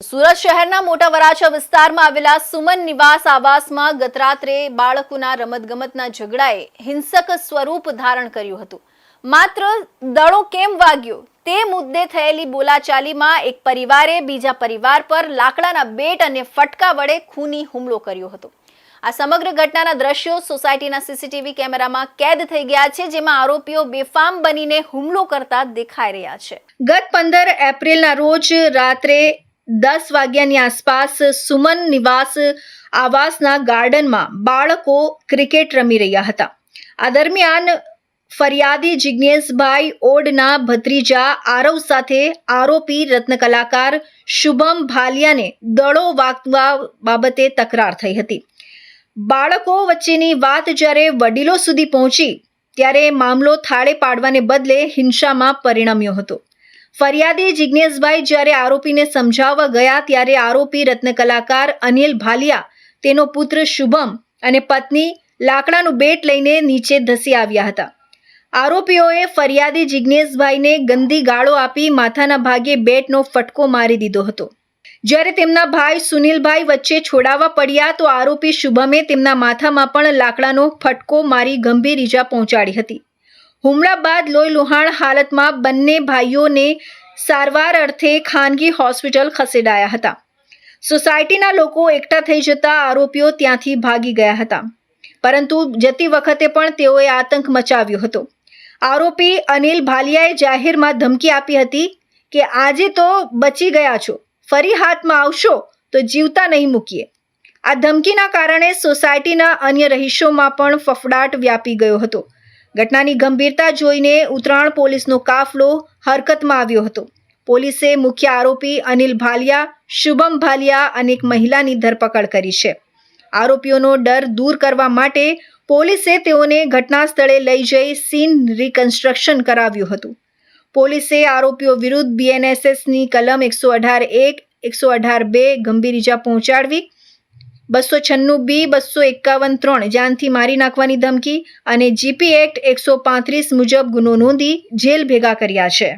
સુરત શહેરના મોટા વરાછા વિસ્તારમાં આવેલા સુમન નિવાસ આવાસમાં ગતરાત્રે બાળકોના રમતગમતના ઝઘડાએ હિંસક સ્વરૂપ ધારણ કર્યું હતું। માત્ર દડો કેમ વાગ્યો તે મુદ્દે થયેલી બોલાચાલીમાં એક પરિવારે બીજા પરિવાર પર લાકડાના બેટ અને ફટકા વડે ખૂની હુમલો કર્યો હતો। આ સમગ્ર ઘટનાના દ્રશ્યો સોસાયટીના સીસીટીવી કેમેરામાં કેદ થઈ ગયા છે, જેમાં આરોપીઓ બેફામ બનીને હુમલો કરતા દેખાઈ રહ્યા છે। ગત 15 એપ્રિલના રોજ રાત્રે 10 વાગ્યાની આસપાસ સુમન નિવાસ આવાસના ગાર્ડનમાં બાળકો ક્રિકેટ રમી રહ્યા હતા। આ દરમિયાન ફરિયાદી જિગ્નેશભાઈ ઓડના ભત્રીજા આરવ સાથે આરોપી રત્ન કલાકાર શુભમ ભાલિયાને દડો વાગવા બાબતે તકરાર થઈ હતી। બાળકો વચ્ચેની વાત જ્યારે વડીલો સુધી પહોંચી ત્યારે મામલો થાળે પાડવાને બદલે હિંસામાં પરિણમ્યો હતો। ફરિયાદી જિગ્નેશભાઈ જ્યારે આરોપીને સમજાવવા ગયા ત્યારે આરોપી રત્ન કલાકાર અનિલ ભાલિયા, તેનો પુત્ર શુભમ અને પત્ની લાકડાનું બેટ લઈને નીચે ધસી આવ્યા હતા। આરોપીઓએ ફરિયાદી જિગ્નેશભાઈને ગંદી ગાળો આપી માથાના ભાગે બેટનો ફટકો મારી દીધો હતો। જ્યારે તેમના ભાઈ સુનિલભાઈ વચ્ચે છોડાવવા પડ્યા તો આરોપી શુભમે તેમના માથામાં પણ લાકડાનો ફટકો મારી ગંભીર ઈજા પહોંચાડી હતી। હુમલા બાદ લોહીલુહાણ હાલતમાં બંને ભાઈઓને સારવાર અર્થે ખાનગી હોસ્પિટલ ખસેડાયા હતા। સોસાયટીના લોકો એકઠા થઈ જતા આરોપીઓ ત્યાંથી ભાગી ગયા હતા, પરંતુ જતી વખતે પણ તેઓએ આતંક મચાવ્યો હતો। આરોપી અનિલ ભાલિયાએ જાહેરમાં ધમકી આપી હતી કે આજે તો બચી ગયા છો, ફરી હાથમાં આવશો તો જીવતા નહીં મૂકીએ। આ ધમકીના કારણે સોસાયટીના અન્ય રહીશોમાં પણ ફફડાટ વ્યાપી ગયો હતો। ઘટનાની ગંભીરતા જોઈને ઉત્તરાણ પોલીસનો કાફલો હરકતમાં આવ્યો હતો। પોલીસે મુખ્ય આરોપી અનિલ ભાલિયા, શુભમ ભાલિયા અને એક મહિલાની ધરપકડ કરી છે। આરોપીઓનો ડર દૂર કરવા માટે પોલીસે તેઓને ઘટના સ્થળે લઈ જઈ સીન રિકન્સ્ટ્રક્શન કરાવ્યું હતું। પોલીસે આરોપીઓ વિરુદ્ધ BNSSની કલમ 118(1), 118(2) ગંભીર ઈજા પહોંચાડવી, 296B, 251(3) જાનથી મારી નાખવાની ધમકી અને GP એક્ટ 135 મુજબ ગુનો નોંધી જેલ ભેગા કર્યા છે।